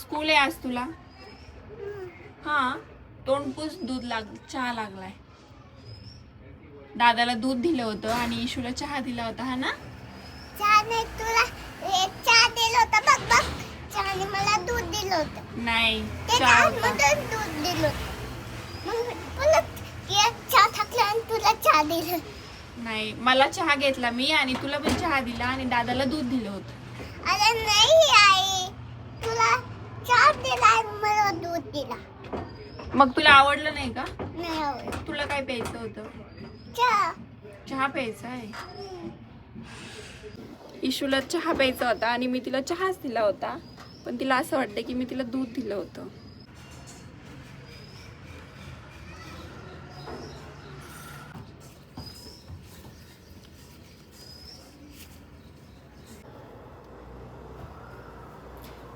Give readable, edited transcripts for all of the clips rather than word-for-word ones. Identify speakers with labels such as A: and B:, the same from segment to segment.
A: School आहे आज तुला? हा, तोंड पुस, चहा लागलाय. दादाला दूध दिलं होतं आणि इशूला चहा दिला होता. हा ना?
B: चहा नाही, तुला एक चहा दिलं होतं बघ बघ. चहाने मला दूध दिलं होतं.
A: नाही,
B: ते
A: चहा होता.
B: आतमधून दूध दिलं. मग परत एक चहा टाकला आणि तुला चहा दिलं.
A: नाही, मला चहा घेतला मी आणि तुला पण चहा दिला आणि दादाला दूध दिलं होतं.
B: अरे नाही आई, तुला चहा दिला आणि मला दूध दिला.
A: मग तुला आवडलं नाही का?
B: नाही आवडत.
A: तुला काय प्यायचं होतं?
B: चहा.
A: चहा प्यायचा आहे. इशूला चहा प्यायचा होता आणि मी तिला चहाच दिला होता, पण तिला असं वाटतं की मी तिला दूध दिलं होतं.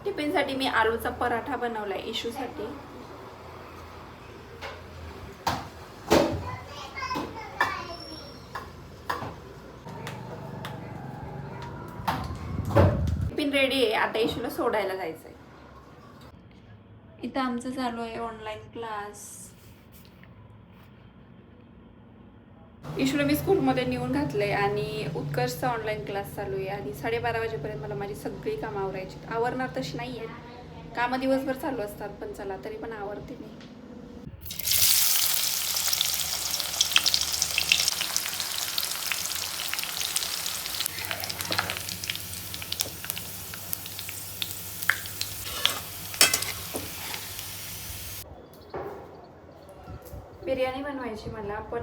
A: टिफिनसाठी मी आलूचा पराठा बनवलाय इशूसाठी. टिफिन रेडी आहे. आता इशूला सोडायला जायचंय. इथं आमचं चालू आहे ऑनलाईन क्लास. इशूला मी स्कूलमध्ये नेऊन घातलंय आणि उत्कर्षचा ऑनलाईन क्लास चालू आहे आणि 12:30 वाजेपर्यंत मला माझी सगळी कामं आवरायची. आवरणार तशी नाही आहेत, कामं दिवसभर चालू असतात, पण चला तरी पण आवरते मी. बिर्याणी बनवायची मला, पण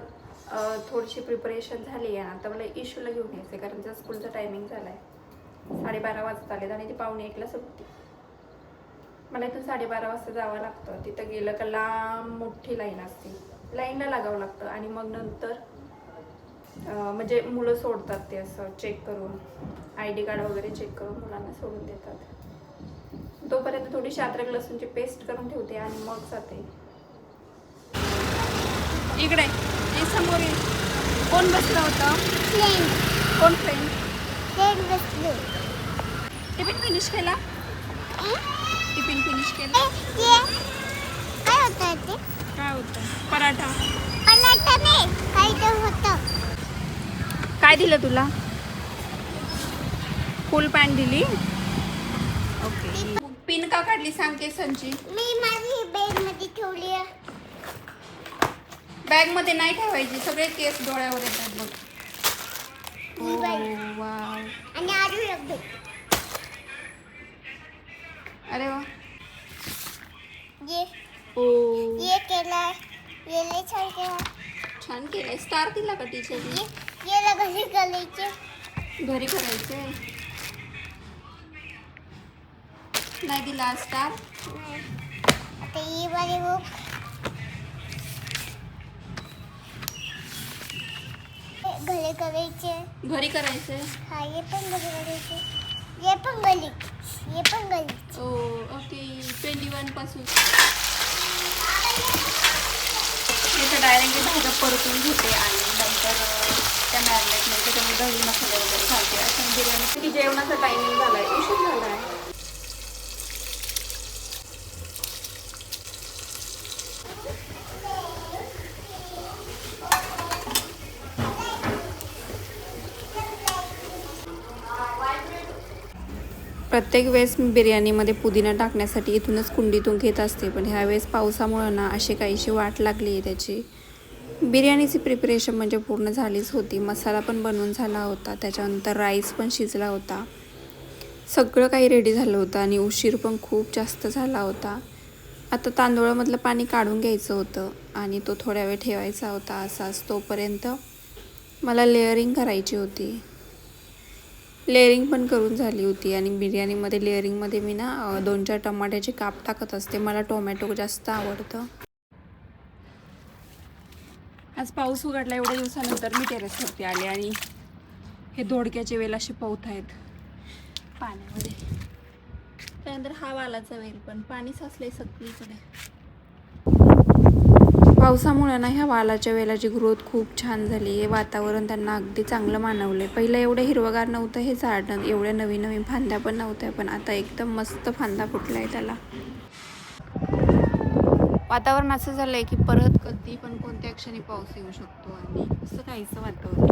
A: थोडीशी प्रिपरेशन झाली आहे. आता मला इशूला घेऊन यायचं कारण त्याचा स्कूलचा टायमिंग झाला आहे. 12:30 वाजता आलेत आणि ती 12:45ला सुटते. मला इथून 12:30 वाजता जावं लागतं. तिथं गेलं का लांब मोठी लाईन असते, लाईनला लागावं लागतं आणि मग नंतर म्हणजे मुलं सोडतात ते असं चेक करून, ID कार्ड वगैरे चेक करून मुलांना सोडून देतात. तोपर्यंत थोडीशी अद्रक लसूणची पेस्ट करून ठेवते आणि मग जाते. इकडे समोर कोण बसलं होतं?
B: फ्रेंड.
A: कोण फ्रेंड?
B: फ्रेंड बसले.
A: टिफिन फिनिश केला? टिफिन फिनिश केला?
B: काय होतं ते?
A: काय होतं? पराठा.
B: पराठा नाही, काय तर होतं.
A: काय दिलं तुला? फुल पॅन्ट दिली. ओके. पिन का काढली सांग केसांची?
B: मी माझी बॅग मध्ये ठेवली आहे.
A: बॅग मध्ये नाही ठेवायची, सगळे केस डोळ्यावर येतात बघ.
B: ही बाई.
A: वाव.
B: आणि आरू लागतो.
A: अरे वा.
B: ये
A: ओ,
B: ये केला, ये लय छान केला.
A: छान केलंय. स्टार दिला का टीचरने?
B: ये घरी घालायचे.
A: घरी करायचंय. नाही दिला स्टार?
B: नाही. आता ही वाली बुक घरी करायचे.
A: घरी करायचंय.
B: हा, ये पण घरी करायचे. ये पण घरी, ये पण घरी.
A: ओ, ओके. 21 पासून इथं डायरेक्टली भाज्या परतून घेते आणि नंतर त्या मॅरिनेट मध्ये त्याच्यामध्ये दही मसाले वगैरे घालते. असं बिर्याणी किती जेवणाचा टायमिंग झालाय, उशीर झालाय. प्रत्येक वेळेस मी बिर्याणीमध्ये पुदिना टाकण्यासाठी इथूनच कुंडीतून घेत असते, पण ह्यावेळेस पावसामुळं ना अशी काहीशी वाट लागली आहे त्याची. बिर्याणीची प्रिपरेशन म्हणजे पूर्ण झालीच होती. मसाला पण बनवून झाला होता, त्याच्यानंतर राईस पण शिजला होता, सगळं काही रेडी झालं होतं आणि उशीर पण खूप जास्त झाला होता. आता तांदूळामधलं पाणी काढून घ्यायचं होतं आणि तो थोड्या वेळ ठेवायचा होता असाच. तोपर्यंत मला लेअरिंग करायची होती. लेअरिंग पण करून झाली होती आणि बिर्याणीमध्ये लेअरिंगमध्ये मी ना 2-4 टमाट्याचे काप टाकत असते. मला टोमॅटो जास्त आवडतं. आज पाऊस उघडला एवढ्या दिवसानंतर मी टेरेसवरती आले आणि हे दोडक्याचे वेल असे पवत आहेत पाण्यामध्ये. त्यानंतर हा वालाचा वेल पण, पाणी साचलंय सगळीकडे. पावसामुळे ना ह्या वालाच्या वेलाची ग्रोथ खूप छान झाली. हे वातावरण त्यांना अगदी चांगलं मानवलं. पहिलं एवढं हिरवगार नव्हतं हे झाड, एवढ्या नवीन नवीन फांद्या पण नव्हत्या, पण आता एकदम मस्त फांदा फुटला आहे त्याला. वातावरण असं झालंय की परत कधी पण कोणत्या क्षणी पाऊस येऊ शकतो आणि असं काहीचं वातावरण